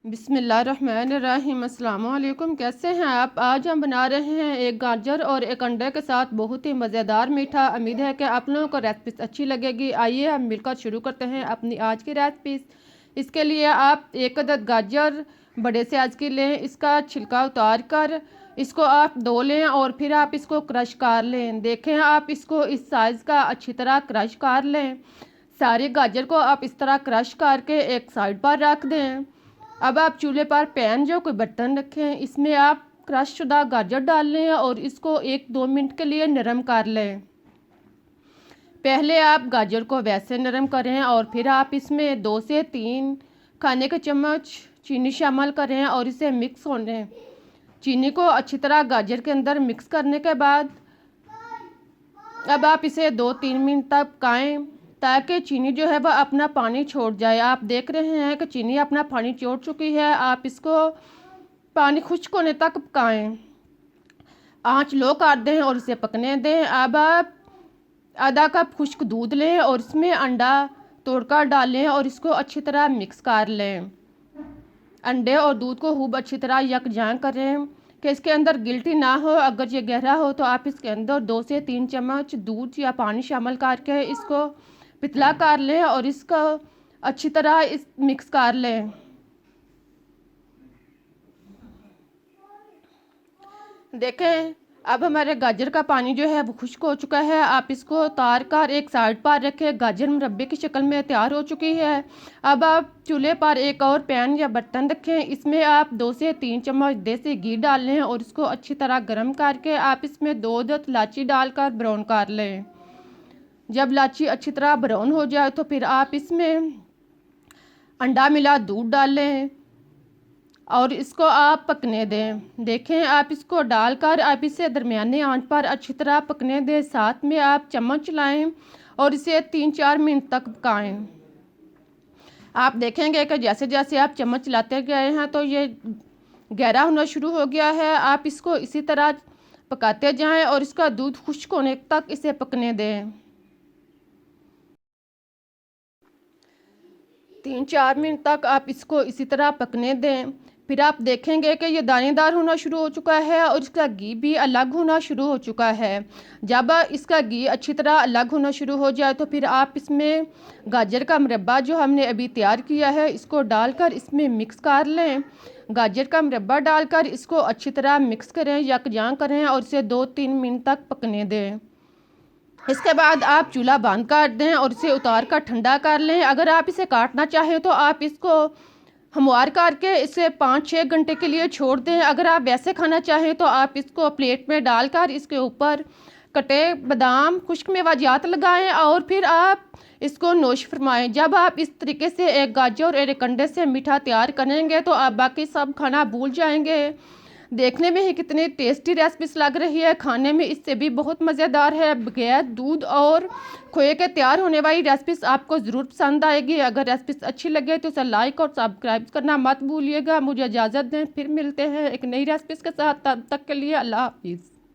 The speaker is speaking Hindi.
बिस्मिल्लाहिर्रहमानिर्रहीम। अस्सलाम वालेकुम। कैसे हैं आप? आज हम बना रहे हैं एक गाजर और एक अंडे के साथ बहुत ही मज़ेदार मीठा। उम्मीद है कि आप लोगों को रेसिपी अच्छी लगेगी। आइए हम मिलकर शुरू करते हैं अपनी आज की रेसिपी। इसके लिए आप एक अदद गाजर बड़े साइज़ की लें। इसका छिलका उतार कर इसको आप धो लें और फिर आप इसको क्रश कर लें। देखें, आप इसको इस साइज़ का अच्छी तरह क्रश कर लें। सारे गाजर को आप इस तरह क्रश करके एक साइड पर रख दें। अब आप चूल्हे पर पैन जो कोई बर्तन रखें, इसमें आप क्रश शुदा गाजर डाल लें और इसको 1-2 मिनट के लिए नरम कर लें। पहले आप गाजर को वैसे नरम करें और फिर आप इसमें 2 से 3 खाने के चम्मच चीनी शामिल करें और इसे मिक्स होने। चीनी को अच्छी तरह गाजर के अंदर मिक्स करने के बाद अब आप इसे 2-3 मिनट तक पकाएं ताकि चीनी जो है वह अपना पानी छोड़ जाए। आप देख रहे हैं कि चीनी अपना पानी छोड़ चुकी है। आप इसको पानी खुश्क होने तक पकाएं। आंच लो कर दें और इसे पकने दें। अब आप आधा कप खुश्क दूध लें और इसमें अंडा तोड़कर डालें और इसको अच्छी तरह मिक्स कर लें। अंडे और दूध को खूब अच्छी तरह यकजान करें कि इसके अंदर गिल्टी ना हो। अगर ये गहरा हो तो आप इसके अंदर 2 से 3 चम्मच दूध या पानी शामिल करके इसको पतला कर लें और इसको अच्छी तरह इस मिक्स कर लें। देखें, अब हमारे गाजर का पानी जो है वो खुश्क हो चुका है। आप इसको उतार कर एक साइड पर रखें। गाजर मुरब्बे की शक्ल में तैयार हो चुकी है। अब आप चूल्हे पर एक और पैन या बर्तन रखें। इसमें आप 2 से 3 चम्मच देसी घी डाल लें और इसको अच्छी तरह गर्म करके आप इसमें 2 अदद इलायची डालकर ब्राउन कर लें। जब इलायची अच्छी तरह ब्राउन हो जाए तो फिर आप इसमें अंडा मिला दूध डाल लें और इसको आप पकने दें। देखें, आप इसको डालकर आप इसे दरमियाने आंच पर अच्छी तरह पकने दें। साथ में आप चम्मच चलाएं और इसे 3-4 मिनट तक पकाएं। आप देखेंगे कि जैसे जैसे आप चम्मच चलाते गए हैं तो ये गहरा होना शुरू हो गया है। आप इसको इसी तरह पकाते जाएं और इसका दूध खुश्क होने तक इसे पकने दें। 3-4 मिनट तक आप इसको इसी तरह पकने दें। फिर आप देखेंगे कि ये दानेदार होना शुरू हो चुका है और इसका घी भी अलग होना शुरू हो चुका है। जब इसका घी अच्छी तरह अलग होना शुरू हो जाए तो फिर आप इसमें गाजर का मुरब्बा जो हमने अभी तैयार किया है इसको डालकर इसमें मिक्स कर लें। गाजर का मुरब्बा डालकर इसको अच्छी तरह मिक्स करें, यकजान करें और इसे 2-3 मिनट तक पकने दें। इसके बाद आप चूल्हा बंद कर दें और इसे उतार कर ठंडा कर लें। अगर आप इसे काटना चाहें तो आप इसको हमवार करके इसे 5-6 घंटे के लिए छोड़ दें। अगर आप वैसे खाना चाहें तो आप इसको प्लेट में डालकर इसके ऊपर कटे बादाम खुश्क मेवाजात लगाएं और फिर आप इसको नोश फरमाएं। जब आप इस तरीके से एक गाजर और एक अंडे से मीठा तैयार करेंगे तो आप बाकी सब खाना भूल जाएंगे। देखने में ही कितनी टेस्टी रेसिपीज लग रही है, खाने में इससे भी बहुत मज़ेदार है। बगैर दूध और खोए के तैयार होने वाली रेसिपीज आपको ज़रूर पसंद आएगी। अगर रेसिपीज अच्छी लगे तो इसे लाइक और सब्सक्राइब करना मत भूलिएगा। मुझे इजाज़त दें, फिर मिलते हैं एक नई रेसिपीज के साथ। तब तक के लिए अल्लाह हाफिज़।